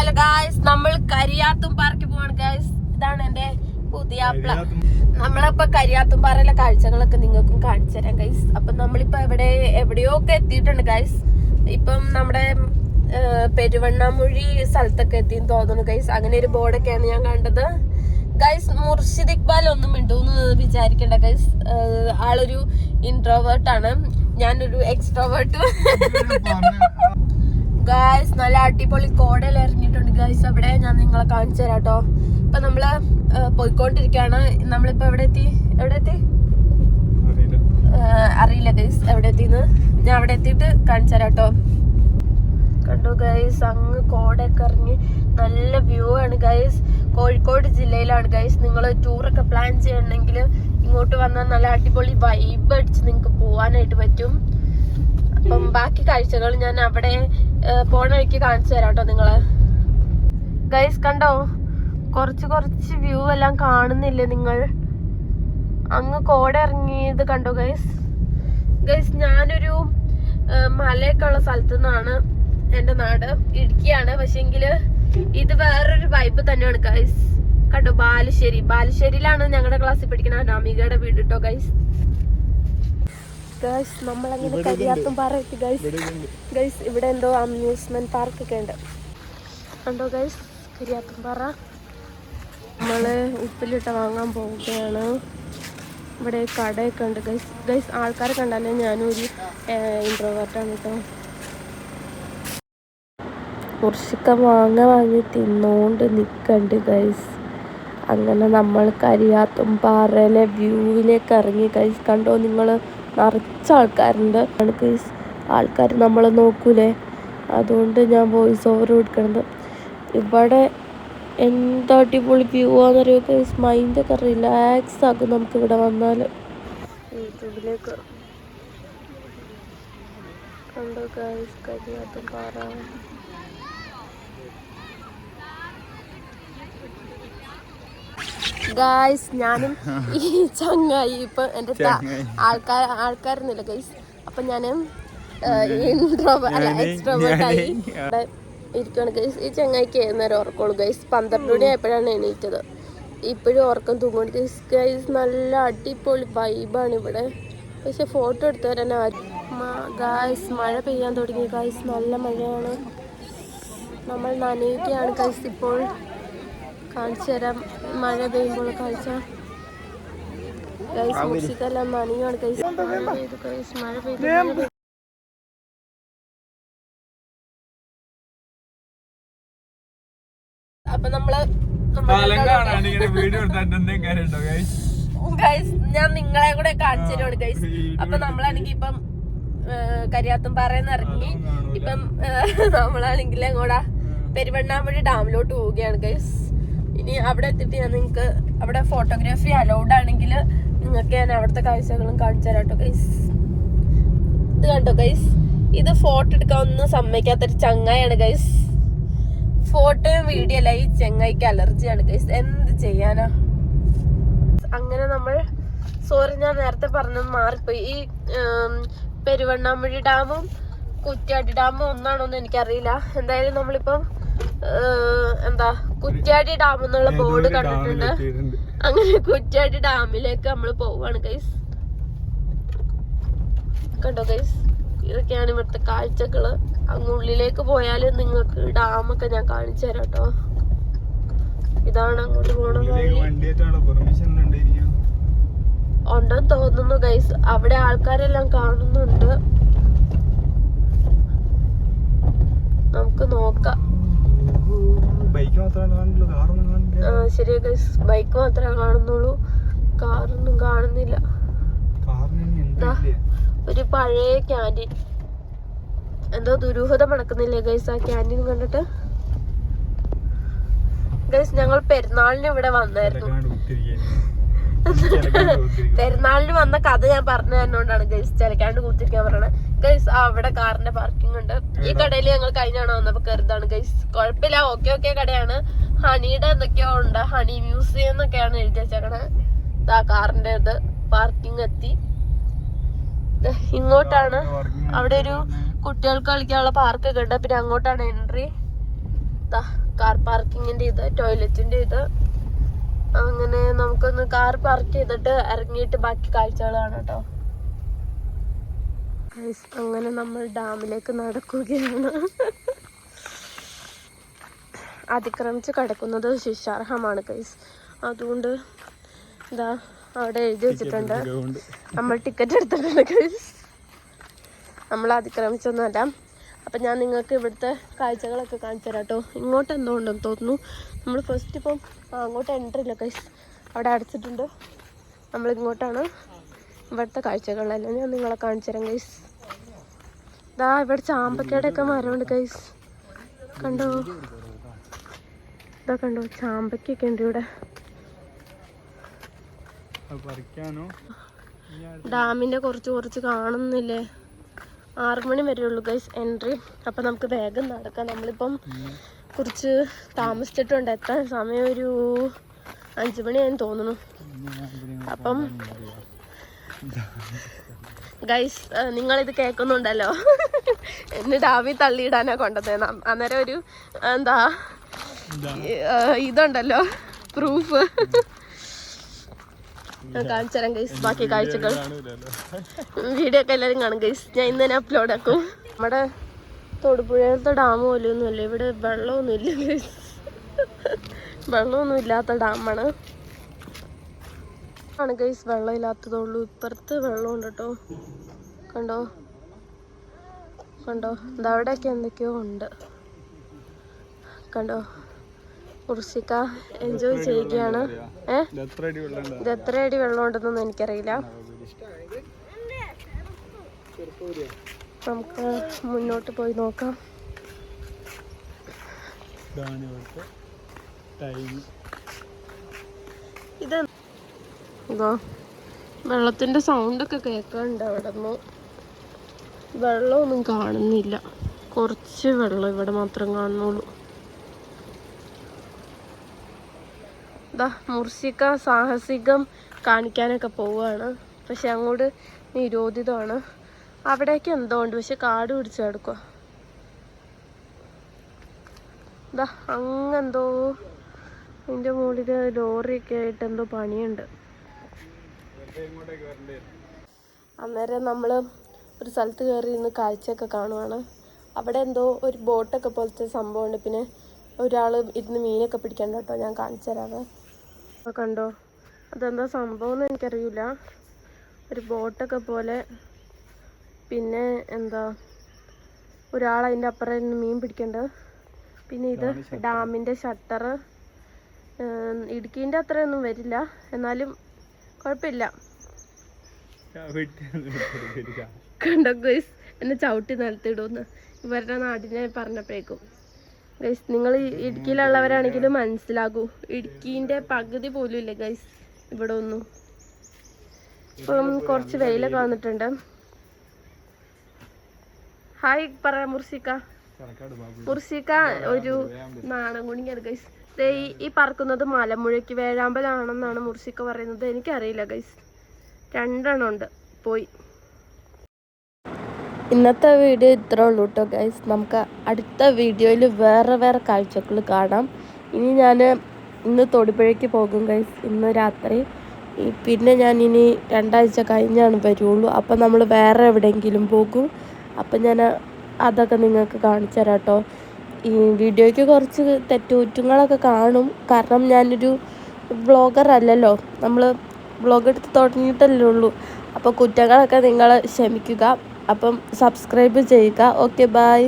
Hello guys, നമ്മൾ കരിയാത്തുംപാറയ്ക്ക് പോവാണ് guys. ഇതാണ് എന്റെ പുതിയാപ്ല. നമ്മളിപ്പോ കരിയാത്തുംപാറയിലെ കാഴ്ചകളൊക്കെ നിങ്ങൾക്കും കാണിച്ചു തരാം ഗൈസ്. അപ്പൊ നമ്മളിപ്പോ എവിടെയോ ഒക്കെ എത്തിയിട്ടുണ്ട് ഗൈസ്. ഇപ്പം നമ്മുടെ പെരുവണ്ണാമൊഴി സ്ഥലത്തൊക്കെ എത്തിന്ന് തോന്നുന്നു ഗൈസ്. അങ്ങനെ ഒരു ബോർഡൊക്കെയാണ് ഞാൻ കണ്ടത് ഗൈസ്. മുർഷിദ് ഇക്ബാൽ ഒന്നും മിണ്ടൂന്ന് വിചാരിക്കണ്ട ഗൈസ്. ആളൊരു ഇൻട്രോവേർട്ടാണ്, ഞാനൊരു എക്സ്ട്രോവേർട്ട് ഗായ്സ്. നല്ല അടിപൊളി കോടയിൽ ഇറങ്ങിയിട്ടുണ്ട് ഗായ്സ്. അവിടെ ഞാൻ നിങ്ങളെ കാണിച്ചു തരാം കേട്ടോ. ഇപ്പൊ നമ്മള് പോയിക്കൊണ്ടിരിക്കുകയാണ്. നമ്മളിപ്പോ എവിടെ എത്തി അറിയില്ല ഗൈസ്, എവിടെ എത്തിന്ന്. ഞാൻ അവിടെ എത്തിയിട്ട് കാണിച്ചു തരാം കേട്ടോ. കണ്ടു ഗൈസ്, അങ്ങ് കോടയൊക്കെ ഇറങ്ങി നല്ല വ്യൂ ആണ് ഗൈസ്. കോഴിക്കോട് ജില്ലയിലാണ് ഗൈസ്. നിങ്ങൾ ടൂറൊക്കെ പ്ലാൻ ചെയ്യണമെങ്കിൽ ഇങ്ങോട്ട് വന്നാൽ നല്ല അടിപൊളി വൈബ് അടിച്ച് നിങ്ങൾക്ക് പോവാനായിട്ട് പറ്റും. അപ്പം ബാക്കി കാഴ്ചകൾ ഞാൻ അവിടെ പോണ വഴിക്ക് കാണിച്ചു തരാം കേട്ടോ നിങ്ങള്. ഗൈസ് കണ്ടോ, കുറച്ച് വ്യൂ എല്ലാം കാണുന്നില്ലേ നിങ്ങൾ? അങ്ങ് കോട ഇറങ്ങിയത് കണ്ടോ ഗൈസ്. ഞാനൊരു മലയൊക്കെ ഉള്ള സ്ഥലത്തു നിന്നാണ്. എന്റെ നാട് ഇടുക്കിയാണ്, പക്ഷെങ്കില് ഇത് വേറൊരു വൈബ് തന്നെയാണ് ഗൈസ്. കണ്ടോ, ബാലുശ്ശേരിയിലാണ് ഞങ്ങളുടെ ക്ലാസ്സിൽ പഠിക്കുന്ന അനാമികയുടെ വീട് കേട്ടോ ഗൈസ്. നമ്മളങ്ങനെ കരിയാത്തുംപാറ എത്തി ഗൈസ്. ഇവിടെ എന്തോ അമ്യൂസ്മെന്റ് പാർക്ക് ഒക്കെ ഉണ്ട് കണ്ടോ ഗൈസ്. കരിയാത്തുംപാറ നമ്മള് ഉപ്പിലിട്ട വാങ്ങാൻ പോവുകയാണ്. ഇവിടെ കടയൊക്കെ ഉണ്ട് ഗൈസ്. ആൾക്കാരെ കണ്ടാലേ ഞാനും ഒരു ഇൻട്രോവേർട്ടാണ് കേട്ടോ. കുറച്ചൊക്കെ വാങ്ങി തിന്നോണ്ട് നിൽക്കണ്ട് ഗൈസ്. അങ്ങനെ നമ്മൾ കരിയാത്തുംപാറയിലെ വ്യൂവിലേക്ക് ഇറങ്ങി ഗൈസ്. കണ്ടോ നിങ്ങൾ, നിറച്ച ആൾക്കാരുണ്ട് ഗൈസ്. ആൾക്കാർ നമ്മളെ നോക്കൂലേ, അതുകൊണ്ട് ഞാൻ വോയിസ് ഓവർ കൊടുക്കണത്. ഇവിടെ എന്താ അടിപൊളി വ്യൂ ആണെന്നറിയോ ഗൈസ്. മൈൻഡൊക്കെ റിലാക്സ് ആക്കും നമുക്ക് ഇവിടെ വന്നാൽ. യൂട്യൂബിലേക്ക് കണ്ടോ ഗൈസ്, കരിയാത്തുംപാറ. ഗൈസ് ഞാനും ഈ ചങ്ങായി ഇപ്പൊ എന്റെ ആൾക്കാരൊന്നുമില്ല ഗൈസ്. അപ്പൊ ഞാനും എക്സ്ട്രോവേർട്ടായി ഇരിക്കുകയാണ് ഗൈസ്. ഈ ചങ്ങായിക്ക് നേരം ഉറക്കോളൂ ഗൈസ്. 12 മണി ആയപ്പോഴാണ് എണീറ്റത്. ഇപ്പോഴും ഉറക്കം തൂങ്ങുന്നുണ്ട് ഗൈസ്. നല്ല അടിപൊളി വൈബാണ് ഇവിടെ. പക്ഷെ ഫോട്ടോ എടുത്തു തരാൻ ഗൈസ്. മഴ പെയ്യാൻ തുടങ്ങി ഗൈസ്. നല്ല മഴയാണ്. നമ്മൾ നനയുകയാണ് ഗൈസ്. ഇപ്പോൾ കാണിച്ചു തരാം മഴ പെയ്യുമ്പോൾ കാഴ്ച ഗൈസ്. മുഷിക്കെല്ലാം നനയാണ് ഗൈസ്. മഴ പെയ്തു. അപ്പൊ ഞാൻ നിങ്ങളെ കൂടെ കാണിച്ചു തരുവാണ് ഗൈസ്. അപ്പൊ നമ്മളാണെങ്കിൽ ഇപ്പം കരിയാത്തുംപാറയിൽ ഇറങ്ങി ഇപ്പം നമ്മളാണെങ്കിൽ അങ്ങോട്ടാ പെരുവണ്ണാമൊഴി ഡാമിലോട്ട് പോവുകയാണ് ഗൈസ്. ഇനി അവിടെ എത്തിയിട്ട് ഞാൻ നിങ്ങൾക്ക് അവിടെ ഫോട്ടോഗ്രാഫി അലൗഡ് ആണെങ്കിൽ നിങ്ങൾക്ക് ഞാൻ അവിടുത്തെ കാഴ്ചകളും കാണിച്ചു തരാം കേട്ടോ ഗൈസ്. ഇത് കണ്ടോ ഗൈസ്, ഇത് ഫോട്ടോ എടുക്കാൻ ഒന്നും സമ്മതിക്കാത്തൊരു ചങ്ങായാണ് ഗൈസ്. ഫോട്ടോയും വീഡിയോ അല്ല, ഈ ചെങ്ങായിക്ക് അലർജിയാണ് ഗൈസ്. എന്ത് ചെയ്യാനാ. അങ്ങനെ നമ്മൾ ഞാൻ നേരത്തെ പറഞ്ഞത് മാറിപ്പോയി. ഈ പെരുവണ്ണാമൊഴി ഡാമും കുറ്റ്യാടി ഡാമും ഒന്നാണോന്ന് എനിക്കറിയില്ല. എന്തായാലും നമ്മളിപ്പം കുറ്റ്യാടി ഡാം എന്നുള്ള ബോർഡ് കണ്ടിട്ടുണ്ട്. അങ്ങനെ കുറ്റ്യാടി ഡാമിലേക്ക് നമ്മൾ പോവാണ് ഗൈസ്. കണ്ടോ ഗൈസ്, ഇതൊക്കെയാണ് ഇവിടുത്തെ കാഴ്ചകള്. അങ്ങുള്ളിലേക്ക് പോയാൽ നിങ്ങൾക്ക് ഡാമൊക്കെ ഞാൻ കാണിച്ചു തരാം കേട്ടോ. ഇതാണ് അങ്ങോട്ട് പോണ വഴി. ഉണ്ടെന്ന് തോന്നുന്നു ഗൈസ്. അവിടെ ആൾക്കാരെല്ലാം കാണുന്നുണ്ട്, നമുക്ക് നോക്കാം. ശരിയാ ഗൈസ്, ബൈക്ക് മാത്രമേ കാണുന്നുള്ളൂ, കാറൊന്നും കാണുന്നില്ല. ഒരു പഴയ ക്യാൻറ്റീൻ, എന്തോ ദുരൂഹത മണക്കുന്നില്ലേ ഗൈസ് ആ ക്യാൻറ്റീൻ കണ്ടിട്ട്. ഗൈസ് ഞങ്ങൾ പെരുന്നാളിന് ഇവിടെ വന്നായിരുന്നു. പെരുന്നാളിന് വന്ന കഥ ഞാൻ പറഞ്ഞു തരുന്നോണ്ടാണ് ഗൈസ് ചിലക്കാണ്ട് കൂത്തിരിക്കാൻ പറയണത് ഗൈസ്. അവിടെ കാറിന്റെ പാർക്കിംഗ് ഉണ്ട്. ഈ കടയിൽ ഞങ്ങൾ കഴിഞ്ഞാണോ വന്നപ്പോ കരുതാണ് ഗൈസ്. കുഴപ്പമില്ല, ഓക്കെ കടയാണ്. ഹണിയുടെ എന്തൊക്കെയോ ഉണ്ട്, ഹണി മ്യൂസിയം എന്നൊക്കെയാണ് എഴുതി വെച്ചേക്കണേ. കാറിന്റെ ഇത് പാർക്കിംഗ് എത്തി. ഇങ്ങോട്ടാണ്, അവിടെ ഒരു കുട്ടികൾക്ക് കളിക്കാനുള്ള പാർക്കൊക്കെ ഉണ്ട്. പിന്നെ അങ്ങോട്ടാണ് എൻട്രി. കാർ പാർക്കിങ്ങിന്റെ ഇത്, ടോയ്ലറ്റിന്റെ ഇത്. അങ്ങനെ നമുക്കൊന്ന് കാർ പാർക്ക് ചെയ്തിട്ട് ഇറങ്ങിയിട്ട് ബാക്കി കാഴ്ചകൾ കാണാം കേട്ടോ. അങ്ങനെ നമ്മൾ ഡാമിലേക്ക് നടക്കുകയാണ്. അതിക്രമിച്ച് കിടക്കുന്നത് ശിക്ഷാർഹമാണ് ഗൈസ്. അതുകൊണ്ട് ഇതാ അവിടെ എഴുതി വെച്ചിട്ടുണ്ട്, നമ്മൾ ടിക്കറ്റ് എടുത്തിട്ടുണ്ട് ഗൈസ്. നമ്മൾ അതിക്രമിച്ചൊന്നുമല്ല. അപ്പം ഞാൻ നിങ്ങൾക്ക് ഇവിടുത്തെ കാഴ്ചകളൊക്കെ കാണിച്ചു തരാം കേട്ടോ. ഇങ്ങോട്ട് എന്തോ ഉണ്ടെന്ന് തോന്നുന്നു. നമ്മൾ ഫസ്റ്റ് ഇപ്പം അങ്ങോട്ട് എൻട്രി ഇല്ല ഗൈസ്, അവിടെ അടച്ചിട്ടുണ്ട്. നമ്മളിങ്ങോട്ടാണ്. ഇവിടുത്തെ കാഴ്ചകളെല്ലാം ഞാൻ നിങ്ങളെ കാണിച്ചു തരാം ഗൈസ്. ഇതാ ഇവിടെ ചാമ്പക്കയുടെയൊക്കെ മരമുണ്ട് ഗൈസ്, കണ്ടോ? ഇതാ കണ്ടോ, ചാമ്പക്കൊക്കെ ഉണ്ട് ഇവിടെ. ഡാമിന്റെ കുറച്ച് കാണുന്നില്ലേ? 6 മണി വരെ ഉള്ളൂ ഗൈസ് എൻട്രി. അപ്പം നമുക്ക് വേഗം നടക്കാം. നമ്മളിപ്പം കുറച്ച് താമസിച്ചിട്ടുണ്ട്. എത്താൻ സമയം ഒരു 5 മണിയായെന്ന് തോന്നുന്നു. അപ്പം ഗൈസ് നിങ്ങളിത് കേൾക്കുന്നുണ്ടല്ലോ, എന്നെ ഡാമിൽ തള്ളിയിടാനാ കൊണ്ടത്. അന്നേരം ഒരു എന്താ ഇതുണ്ടല്ലോ പ്രൂഫ് കാണിച്ചു തരാം ഗൈസ്. ബാക്കി കാഴ്ചകൾ വീഡിയോ ഒക്കെ എല്ലാവരും കാണും ഗൈസ്. ഞാൻ ഇന്ന് തന്നെ അപ്ലോഡ് ആക്കും. നമ്മുടെ തൊടുപുഴയിലത്തെ ഡാം പോലെയൊന്നുമല്ല, ഇവിടെ വെള്ളമൊന്നുമില്ല ഗൈസ്. വെള്ളമൊന്നും ഇല്ലാത്ത ഡാമാണ് ഗൈസ്. വെള്ളം ഇല്ലാത്തതുള്ളൂ. ഇപ്പുറത്ത് വെള്ളമുണ്ട് കേട്ടോ, കണ്ടോ കണ്ടോ. ഇതവിടെയൊക്കെ എന്തൊക്കെയോ ഉണ്ട്, കണ്ടോ. മുർഷിക്ക എൻജോയ് ചെയ്യുകയാണ്. ഇത് എത്ര അടി വെള്ളം ഉണ്ടെന്നൊന്നും എനിക്കറിയില്ല. നമുക്ക് മുന്നോട്ട് പോയി നോക്കാം. ഇതോ വെള്ളത്തിന്റെ സൗണ്ടൊക്കെ കേൾക്കാനുണ്ട്. അവിടെ നിന്ന് വെള്ളമൊന്നും കാണുന്നില്ല, കുറച്ച് വെള്ളം ഇവിടെ മാത്രം കാണുന്നുള്ളൂ. ഇതാ മുർഷിക്ക സാഹസികം കാണിക്കാനൊക്കെ പോവുകയാണ്. പക്ഷെ അങ്ങോട്ട് നിരോധിതമാണ്. അവിടേക്ക് എന്തോ ഉണ്ട്, പക്ഷെ കാട് പിടിച്ച് കിടക്കുക. ഇതാ അങ്ങെന്തോ അതിൻ്റെ മുകളിൽ ലോറിയൊക്കെ ആയിട്ട് എന്തോ പണിയുണ്ട്. അന്നേരം നമ്മൾ ഒരു സ്ഥലത്ത് കയറി ഇന്ന് കാഴ്ചയൊക്കെ കാണുവാണ്. അവിടെ എന്തോ ഒരു ബോട്ടൊക്കെ പോലത്തെ സംഭവമുണ്ട്. പിന്നെ ഒരാൾ ഇരുന്ന് മീനൊക്കെ പിടിക്കണ്ട കേട്ടോ, ഞാൻ കാണിച്ചു തരാവേ. കണ്ടോ, അതെന്താ സംഭവം എന്ന് എനിക്കറിയില്ല. ഒരു ബോട്ടൊക്കെ പോലെ. പിന്നെ എന്താ ഒരാൾ അതിൻ്റെ അപ്പുറം ഇരുന്ന് മീൻ പിടിക്കണ്ട. പിന്നെ ഇത് ഡാമിൻ്റെ ഷട്ടർ. ഇടുക്കീൻ്റെ അത്രയൊന്നും വരില്ല, എന്നാലും കുഴപ്പമില്ല. കണ്ടോ ഗൈസ്, എന്നെ ചവിട്ടി നിലത്തിടുമെന്ന് ഇവരുടെ നാടിനെ പറഞ്ഞപ്പോഴേക്കും. ഗൈസ് നിങ്ങൾ ഇടുക്കിയിലുള്ളവരാണെങ്കിലും മനസ്സിലാകൂ, ഇടുക്കീൻ്റെ പകുതി പോലും ഇല്ല ഗൈസ് ഇവിടെ ഒന്നും. ഇപ്പം കുറച്ച് വെയിലൊക്കെ വന്നിട്ടുണ്ട്. ഹായ് പറയാം മുർഷിക്ക. മുർഷിക്ക ഒരു നാടൻ കുണിയാണ് ഗൈസ്. ഈ പറക്കുന്നത് മലമുഴക്കി വേഴാമ്പലാണെന്നാണ് മുർഷിക്ക പറയുന്നത്. എനിക്കറിയില്ല ഗൈസ്. 2 എണ്ണം ഉണ്ട്, പോയി. ഇന്നത്തെ വീഡിയോ ഇത്രേ ഉള്ളൂ കേട്ടോ ഗൈസ്. നമുക്ക് അടുത്ത വീഡിയോയിൽ വേറെ കാഴ്ചകൾ കാണാം. ഇനി ഞാൻ ഇന്ന് തൊടുപുഴയ്ക്ക് പോകും ഗൈസ്, ഇന്ന് രാത്രി. പിന്നെ ഞാൻ ഇനി 2 ആഴ്ച കഴിഞ്ഞാണ് വരുള്ളൂ. അപ്പം നമ്മൾ വേറെ എവിടെയെങ്കിലും പോകും. അപ്പം ഞാൻ അതൊക്കെ നിങ്ങൾക്ക് കാണിച്ചു തരാം കേട്ടോ. ഈ വീഡിയോയ്ക്ക് കുറച്ച് തെറ്റുകുറ്റങ്ങളൊക്കെ കാണും, കാരണം ഞാനൊരു വ്ളോഗർ അല്ലല്ലോ. നമ്മൾ വ്ളോഗ് എടുത്ത് തുടങ്ങിയിട്ടല്ലേ ഉള്ളൂ. അപ്പോൾ കുറ്റങ്ങളൊക്കെ നിങ്ങൾ ക്ഷമിക്കുക. അപ്പം സബ്സ്ക്രൈബ് ചെയ്യുക. Okay, by.